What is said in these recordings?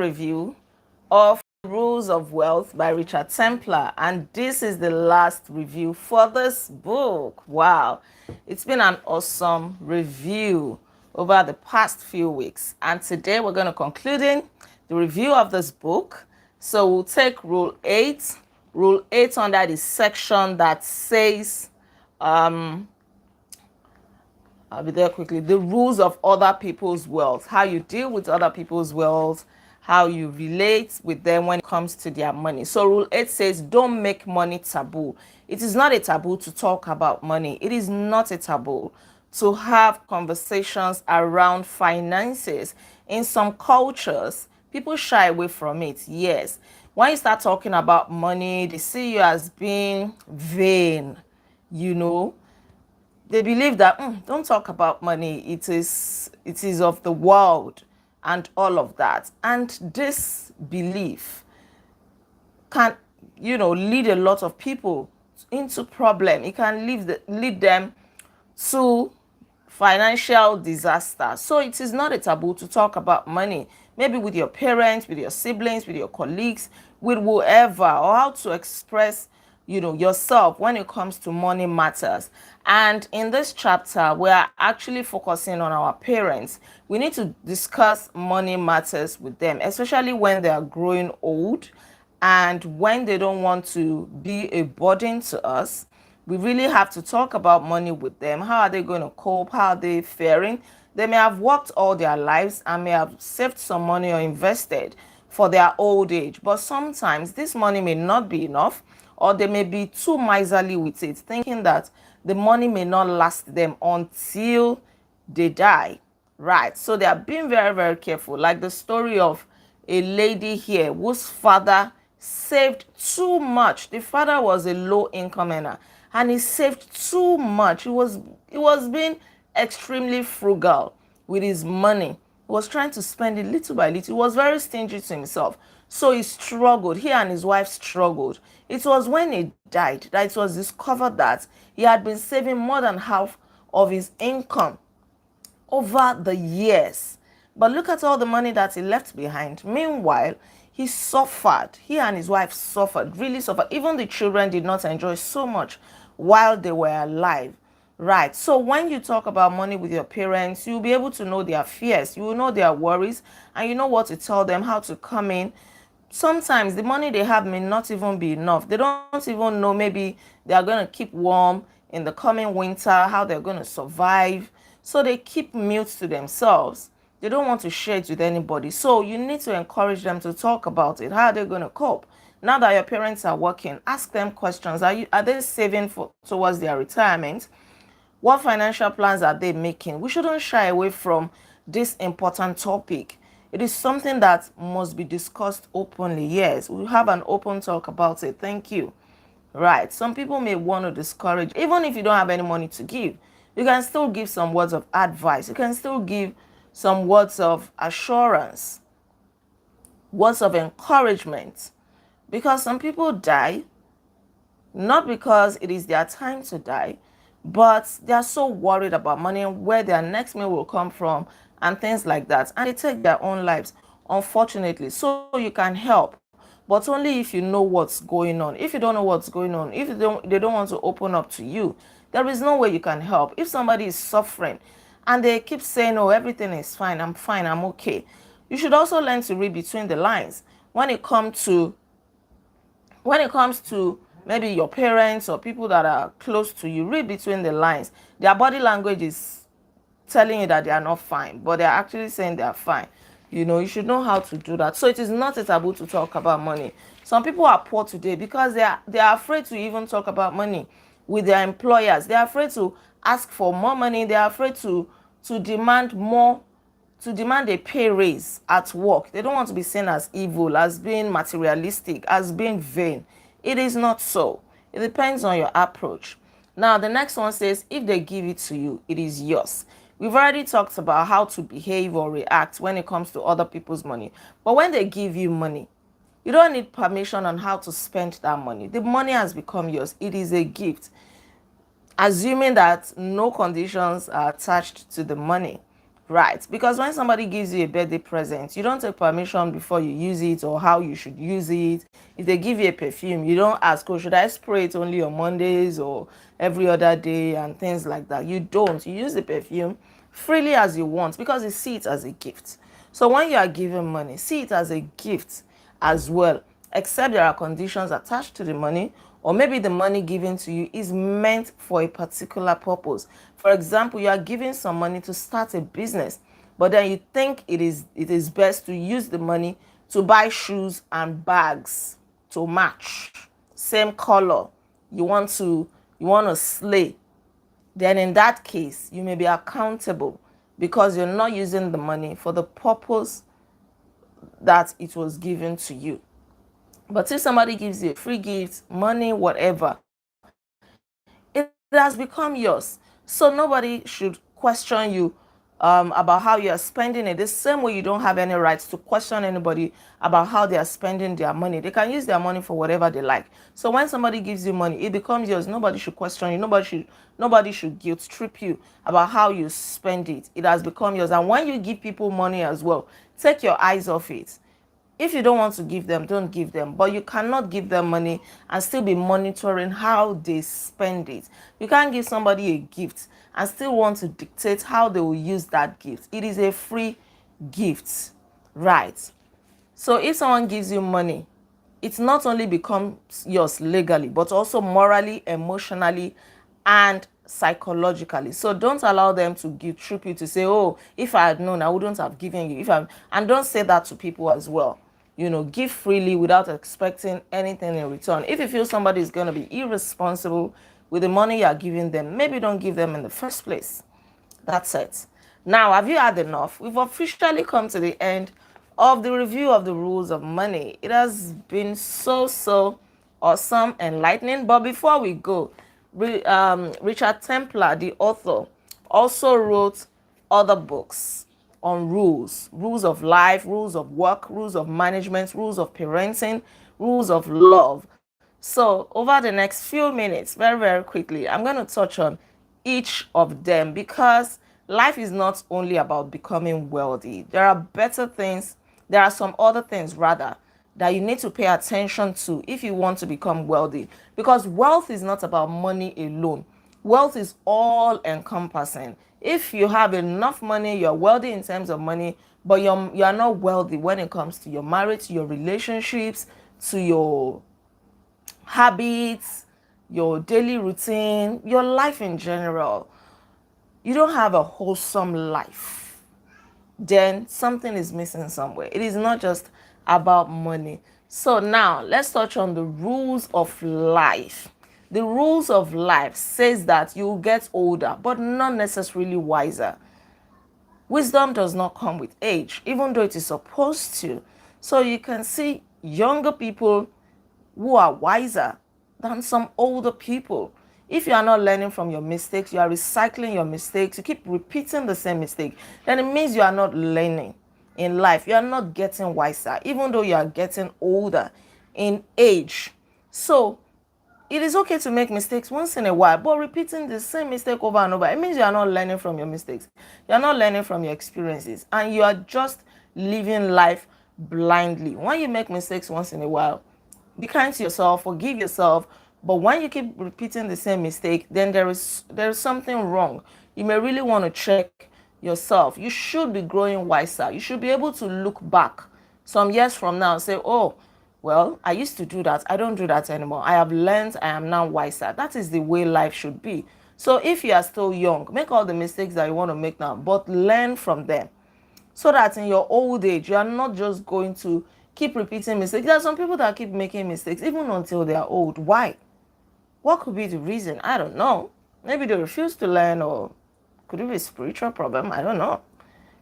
review of Rules of Wealth by Richard Templar, and this is the last review for this book. Wow, it's been an awesome review over the past few weeks, and today we're going to concluding the review of this book. So we'll take Rule 8. Rule 8 under the section that says, I'll be there quickly. The rules of other people's wealth, how you deal with other people's wealth, how you relate with them when it comes to their money. So Rule 8 says, don't make money taboo. It is not a taboo to talk about money. It is not a taboo to have conversations around finances. In some cultures, people shy away from it, yes. When you start talking about money, they see you as being vain, you know. They believe that don't talk about money, it is of the world and all of that. And this belief can lead a lot of people into problem. It can lead them to financial disaster. So it is not a taboo to talk about money, maybe with your parents, with your siblings, with your colleagues, with whoever, or how to express yourself when it comes to money matters. And in this chapter, we are actually focusing on our parents. We need to discuss money matters with them, especially when they are growing old and when they don't want to be a burden to us. We really have to talk about money with them. How are they going to cope? How are they faring? They may have worked all their lives and may have saved some money or invested for their old age, but sometimes this money may not be enough, or they may be too miserly with it, thinking that the money may not last them until they die. Right. So they are being very, very careful. Like the story of a lady here whose father saved too much. The father was a low income earner and he saved too much. He was being extremely frugal with his money. He was trying to spend it little by little. He was very stingy to himself. So he struggled. He and his wife struggled. It was when he died that it was discovered that he had been saving more than half of his income over the years. But look at all the money that he left behind. Meanwhile, he suffered. He and his wife suffered, really suffered. Even the children did not enjoy so much while they were alive. Right. So when you talk about money with your parents, you'll be able to know their fears. You will know their worries, and you know what to tell them, how to come in. Sometimes the money they have may not even be enough. They don't even know maybe they are going to keep warm in the coming winter, how they're going to survive. So they keep mute to themselves. They don't want to share it with anybody. So you need to encourage them to talk about it. How are they going to cope? Now that your parents are working, ask them questions. Are they saving towards their retirement? What financial plans are they making? We shouldn't shy away from this important topic. It is something that must be discussed openly. Yes, we'll have an open talk about it. Thank you. Right. Some people may want to discourage, even if you don't have any money to give, you can still give some words of advice. You can still give some words of assurance, words of encouragement, because some people die, not because it is their time to die, but they are so worried about money and where their next meal will come from and things like that, and they take their own lives, unfortunately. So you can help, but only if you know what's going on. If you don't know what's going on, if they don't want to open up to you, there is no way you can help. If somebody is suffering and they keep saying, oh, everything is fine, I'm okay, you should also learn to read between the lines when it comes to maybe your parents or people that are close to you. Read between the lines. Their body language is telling you that they are not fine, but they're actually saying they are fine. You should know how to do that. So it is not a taboo to talk about money. Some people are poor today because they are afraid to even talk about money with their employers. They are afraid to ask for more money. They are afraid to demand more, to demand a pay raise at work. They don't want to be seen as evil, as being materialistic, as being vain. It is not so. It depends on your approach. Now, the next one says, if they give it to you, it is yours. We've already talked about how to behave or react when it comes to other people's money. But when they give you money, you don't need permission on how to spend that money. The money has become yours. It is a gift. Assuming that no conditions are attached to the money. Right, because when somebody gives you a birthday present, you don't take permission before you use it or how you should use it. If they give you a perfume, you don't ask, oh, should I spray it only on Mondays or every other day and things like that. You don't. You use the perfume freely as you want because you see it as a gift. So when you are giving money, see it as a gift as well, except there are conditions attached to the money, or maybe the money given to you is meant for a particular purpose. For example, you are giving some money to start a business, but then you think it is best to use the money to buy shoes and bags to match, same color. You want to slay. Then in that case, you may be accountable because you're not using the money for the purpose that it was given to you. But if somebody gives you a free gift, money, whatever, it has become yours. So nobody should question you about how you are spending it. The same way you don't have any rights to question anybody about how they are spending their money. They can use their money for whatever they like. So when somebody gives you money, it becomes yours. Nobody should question you. Nobody should guilt trip you about how you spend it. It has become yours. And when you give people money as well, take your eyes off it. If you don't want to give them, don't give them. But you cannot give them money and still be monitoring how they spend it. You can't give somebody a gift and still want to dictate how they will use that gift. It is a free gift, right? So if someone gives you money, it not only becomes yours legally, but also morally, emotionally, and psychologically. So don't allow them to guilt trip you to say, oh, if I had known, I wouldn't have given you. And don't say that to people as well. Give freely without expecting anything in return. If you feel somebody is going to be irresponsible with the money you are giving them, maybe don't give them in the first place. That's it. Now, have you had enough? We've officially come to the end of the review of the rules of money. It has been so awesome, enlightening. But before we go, Richard Templar, the author, also wrote other books on rules of life, rules of work, rules of management, rules of parenting, rules of love. So over the next few minutes, very quickly, I'm going to touch on each of them because life is not only about becoming wealthy. There are better things. There are some other things rather that you need to pay attention to if you want to become wealthy, because wealth is not about money alone. Wealth is all encompassing. If you have enough money, you're wealthy in terms of money, but you're not wealthy when it comes to your marriage, to your relationships, to your habits, your daily routine, your life in general. You don't have a wholesome life. Then something is missing somewhere. It is not just about money. So now let's touch on the rules of life. The rules of life says that you will get older, but not necessarily wiser. Wisdom does not come with age, even though it is supposed to. So you can see younger people who are wiser than some older people. If you are not learning from your mistakes, you are recycling your mistakes, you keep repeating the same mistake, then it means you are not learning in life. You are not getting wiser, even though you are getting older in age. So it is okay to make mistakes once in a while, but repeating the same mistake over and over, it means you are not learning from your mistakes. You are not learning from your experiences, and you are just living life blindly. When you make mistakes once in a while, be kind to yourself, forgive yourself. But when you keep repeating the same mistake, then there is something wrong. You may really want to check yourself. You should be growing wiser. You should be able to look back some years from now and say, oh, well, I used to do that. I don't do that anymore. I have learned. I am now wiser. That is the way life should be. So if you are still young, make all the mistakes that you want to make now, but learn from them, so that in your old age, you are not just going to keep repeating mistakes. There are some people that keep making mistakes even until they are old. Why? What could be the reason? I don't know. Maybe they refuse to learn, or could it be a spiritual problem? I don't know.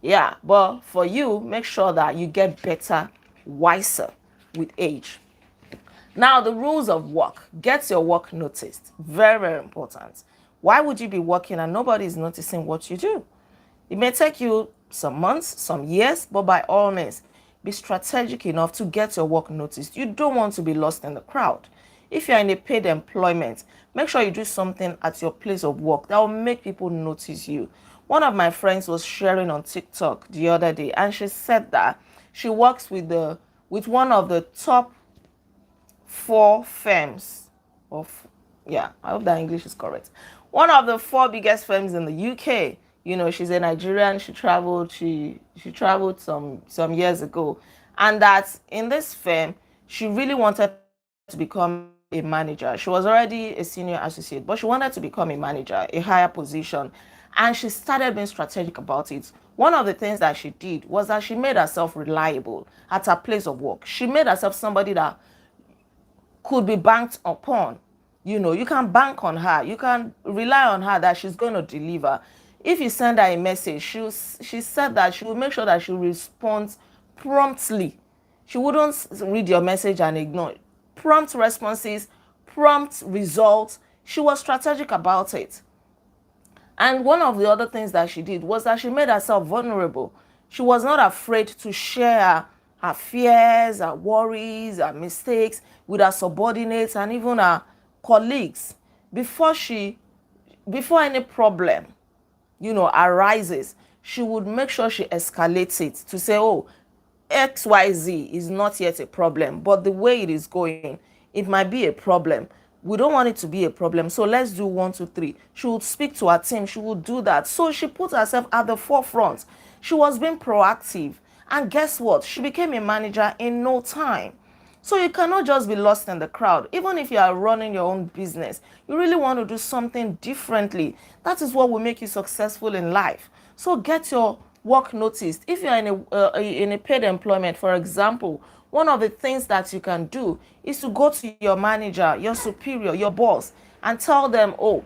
Yeah, but for you, make sure that you get better, wiser with age. Now, the rules of work. Get your work noticed. Very important. Why would you be working and nobody is noticing what you do? It may take you some months, some years, but by all means, be strategic enough to get your work noticed. You don't want to be lost in the crowd. If you're in a paid employment, make sure you do something at your place of work that will make people notice you. One of my friends was sharing on TikTok the other day, and she said that she works with one of the top 4 firms of, yeah, I hope that English is correct. One of the 4 biggest firms in the UK. You know, she's a Nigerian. She traveled some years ago, and that in this firm, she really wanted to become a manager. She was already a senior associate, but she wanted to become a manager, a higher position, and she started being strategic about it. One of the things that she did was that she made herself reliable at her place of work. She made herself somebody that could be banked upon. You know, you can bank on her. You can rely on her that she's going to deliver. If you send her a message, she said that she will make sure that she responds promptly. She wouldn't read your message and ignore it. Prompt responses, prompt results. She was strategic about it. And one of the other things that she did was that she made herself vulnerable. She was not afraid to share her fears, her worries, her mistakes with her subordinates and even her colleagues before any problem, you know, arises. She would make sure she escalates it to say, oh, XYZ is not yet a problem, but the way it is going, it might be a problem. We don't want it to be a problem, so let's do 1, 2, 3. She would speak to her team. She would do that. So she put herself at the forefront. She was being proactive, and guess what? She became a manager in no time. So you cannot just be lost in the crowd. Even if you are running your own business, you really want to do something differently. That is what will make you successful in life. So get your work noticed. If you are in a paid employment, for example, one of the things that you can do is to go to your manager, your superior, your boss, and tell them, oh,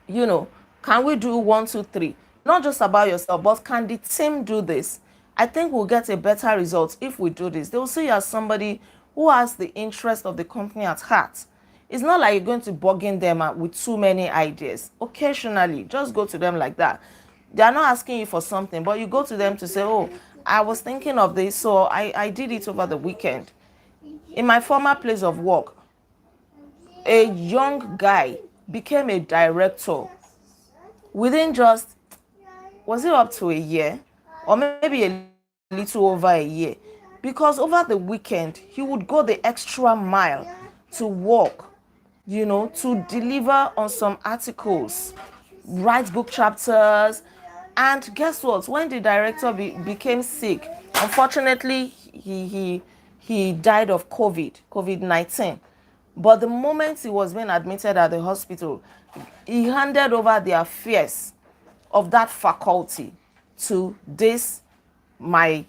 you know, can we do 1, 2, 3? Not just about yourself, but can the team do this? I think we'll get a better result if we do this. They will see you as somebody who has the interest of the company at heart. It's not like you're going to bugging them with too many ideas. Occasionally, just go to them like that. They are not asking you for something, but you go to them to say, oh, I was thinking of this, so I did it over the weekend. In my former place of work, a young guy became a director within just, was it up to a year? Or maybe a little over a year. Because over the weekend, he would go the extra mile to work, you know, to deliver on some articles, write book chapters. And guess what? When the director became sick, unfortunately, he died of COVID-19. But the moment he was being admitted at the hospital, he handed over the affairs of that faculty to this my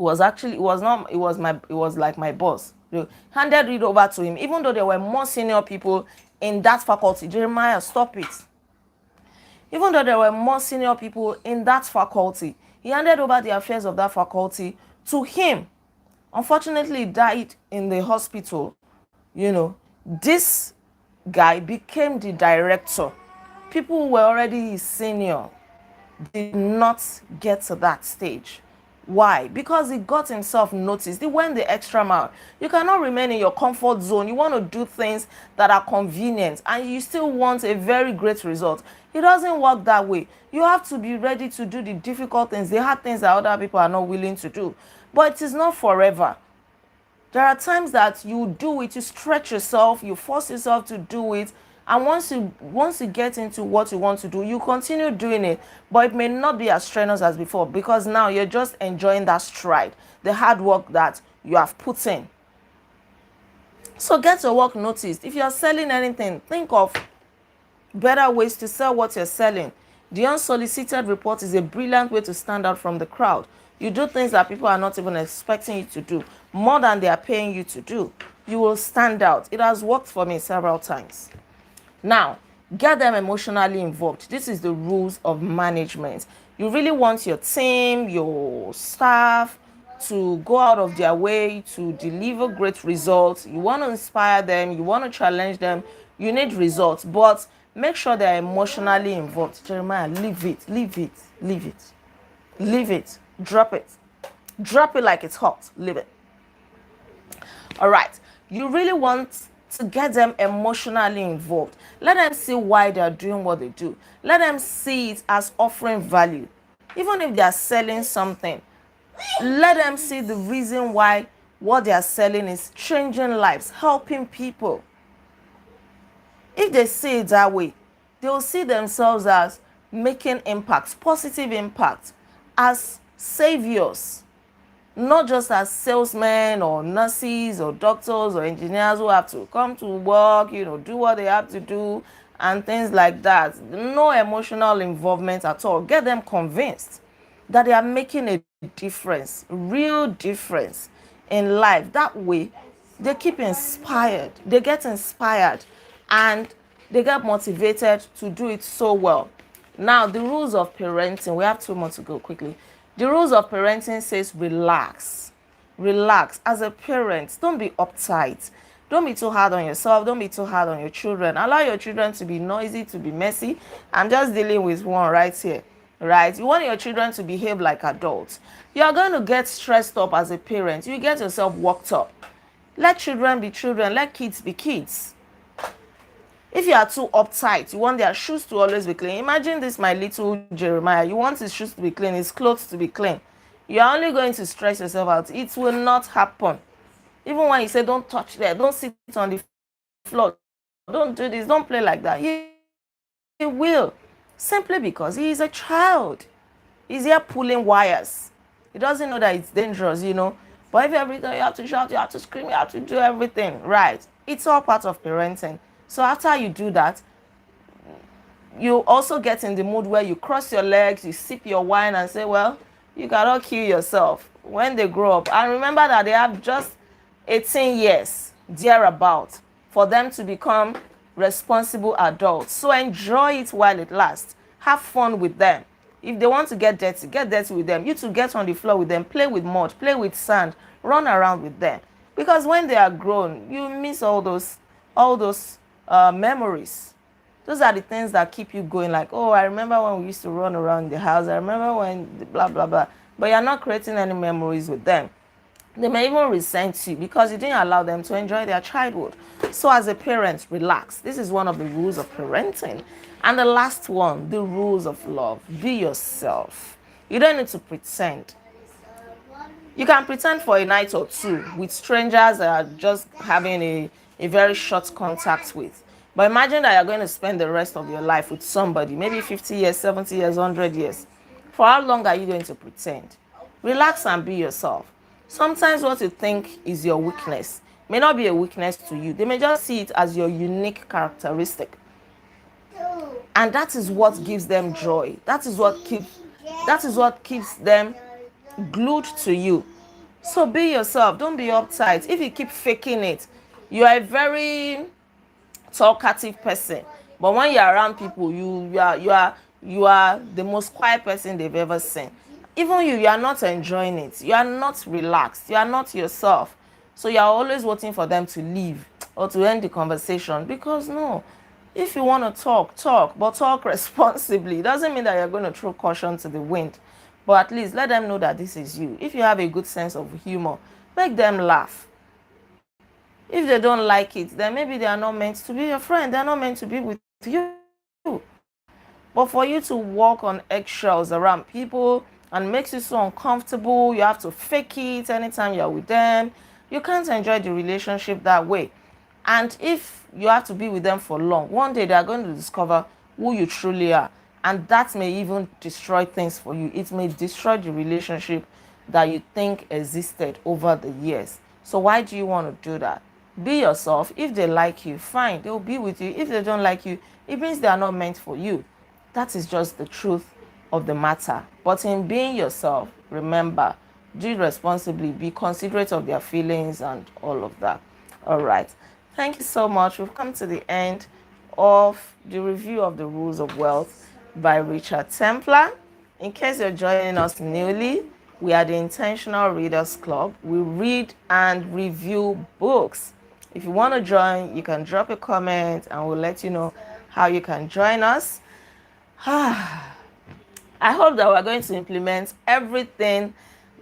it was like my boss. They handed it over to him, even though there were more senior people in that faculty. Jeremiah, stop it. Even though there were more senior people in that faculty, he handed over the affairs of that faculty to him. Unfortunately, he died in the hospital. You know, this guy became the director. People who were already his senior did not get to that stage. Why? Because he got himself noticed. He went the extra mile. You cannot remain in your comfort zone. You want to do things that are convenient and you still want a very great result. It doesn't work that way. You have to be ready to do the difficult things, the hard things that other people are not willing to do. But it is not forever. There are times that you do it, you stretch yourself, you force yourself to do it, and once you get into what you want to do, you continue doing it, but it may not be as strenuous as before because now you're just enjoying that stride, the hard work that you have put in. So get your work noticed. If you're selling anything, think of better ways to sell what you're selling. The unsolicited report is a brilliant way to stand out from the crowd. You do things that people are not even expecting you to do, more than they are paying you to do. You will stand out. It has worked for me several times. Now, get them emotionally involved. This is the rules of management. You really want your team, your staff to go out of their way to deliver great results. You want to inspire them. You want to challenge them. You need results, but make sure they're emotionally involved. Jeremiah, leave it, leave it, leave it, leave it, drop it. Drop it like it's hot. Leave it. All right. You really want to get them emotionally involved. Let them see why they are doing what they do. Let them see it as offering value. Even if they are selling something, let them see the reason why what they are selling is changing lives, helping people. If they see it that way, they will see themselves as making impacts, positive impacts, as saviors, not just as salesmen or nurses or doctors or engineers who have to come to work, do what they have to do and things like that. No emotional involvement at all. Get them convinced that they are making a difference, real difference in life. That way, they keep inspired, they get inspired, and they get motivated to do it so well. Now, the rules of parenting, we have 2 more to go quickly. The rules of parenting says relax. Relax. As a parent, don't be uptight. Don't be too hard on yourself. Don't be too hard on your children. Allow your children to be noisy, to be messy. I'm just dealing with one right here, right? You want your children to behave like adults. You are going to get stressed up as a parent. You get yourself worked up. Let children be children. Let kids be kids. If you are too uptight, you want their shoes to always be clean. Imagine this, my little Jeremiah. You want his shoes to be clean, his clothes to be clean. You are only going to stress yourself out. It will not happen. Even when you say, don't touch there, don't sit on the floor, don't do this, don't play like that. He will. Simply because he is a child. He's here pulling wires. He doesn't know that it's dangerous, But if every time you have to shout, you have to scream, you have to do everything, right? It's all part of parenting. So after you do that, you also get in the mood where you cross your legs, you sip your wine and say, well, you cannot kill yourself when they grow up. And remember that they have just 18 years, thereabout, for them to become responsible adults. So enjoy it while it lasts. Have fun with them. If they want to get dirty with them. You to get on the floor with them, play with mud, play with sand, run around with them. Because when they are grown, you miss all those memories. Those are the things that keep you going, like, oh, I remember when we used to run around the house. I remember when blah, blah, blah. But you're not creating any memories with them. They may even resent you because you didn't allow them to enjoy their childhood. So as a parent, relax. This is one of the rules of parenting. And the last one, the rules of love. Be yourself. You don't need to pretend. You can pretend for a night or two with strangers that are just having a very short contact with. But imagine that you're going to spend the rest of your life with somebody, maybe 50 years, 70 years, 100 years. For how long are you going to pretend? Relax and be yourself. Sometimes what you think is your weakness may not be a weakness to you. They may just see it as your unique characteristic. And that is what gives them joy. That is what keeps them glued to you. So be yourself. Don't be uptight. If you keep faking it, you are a very talkative person, but when you're around people, you are the most quiet person they've ever seen. Even you are not enjoying it. You are not relaxed. You are not yourself. So you are always waiting for them to leave or to end the conversation. Because no, if you want to talk, but talk responsibly. It doesn't mean that you're going to throw caution to the wind, but at least let them know that this is you. If you have a good sense of humor, make them laugh. If they don't like it, then maybe they are not meant to be your friend. They're not meant to be with you. But for you to walk on eggshells around people and makes you so uncomfortable, you have to fake it anytime you're with them. You can't enjoy the relationship that way. And if you have to be with them for long, one day they are going to discover who you truly are. And that may even destroy things for you. It may destroy the relationship that you think existed over the years. So why do you want to do that? Be yourself. If they like you, fine, they'll be with you. If they don't like you, it means they are not meant for you. That is just the truth of the matter. But in being yourself, remember, do it responsibly, be considerate of their feelings and all of that. All right. Thank you so much. We've come to the end of the review of the Rules of Wealth by Richard Templar. In case you're joining us newly, we are the Intentional Readers Club. We read and review books. If you want to join, you can drop a comment and we'll let you know how you can join us. I hope that we're going to implement everything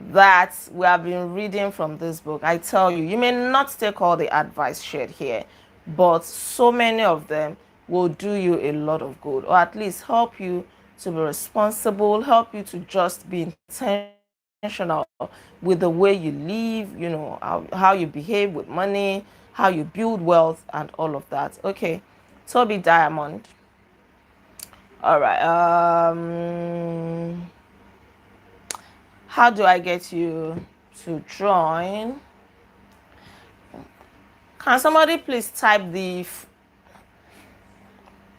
that we have been reading from this book. I tell you, you may not take all the advice shared here, but so many of them will do you a lot of good, or at least help you to be responsible, help you to just be intentional with the way you live, how you behave with money, how you build wealth, and all of that. Okay, Toby Diamond. All right. How do I get you to join? Can somebody please type the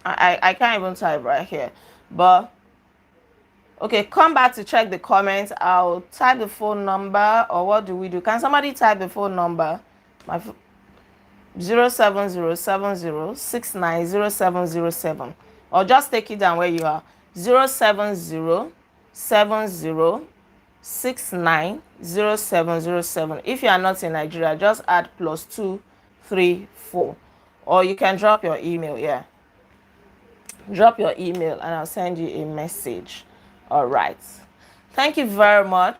I can't even type right here, but okay, come back to check the comments. I'll type the phone number, or what do we do? Can somebody type the phone number? My 07070690707, or just take it down where you are. 07070690707. If you are not in Nigeria, just add +234, or you can drop your email. Yeah, drop your email and I'll send you a message. All right, thank you very much.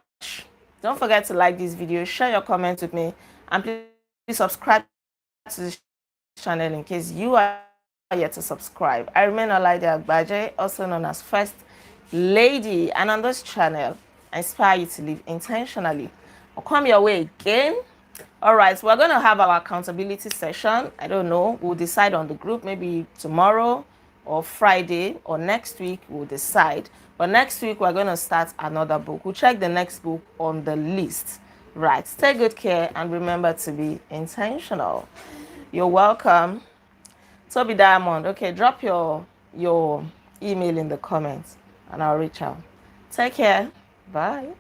Don't forget to like this video, share your comments with me, and please subscribe to this channel in case you are yet to subscribe. I remain Olaide Agbaje, also known as First Lady, and on this channel I inspire you to live intentionally. I'll come your way again. All right, so we're going to have our accountability session. I don't know, we'll decide on the group, maybe tomorrow or Friday, or next week we'll decide. But next week we're going to start another book. We'll check the next book on the list. Right, take good care and remember to be intentional. You're welcome. Toby Diamond. Okay, drop your email in the comments and I'll reach out. Take care. Bye.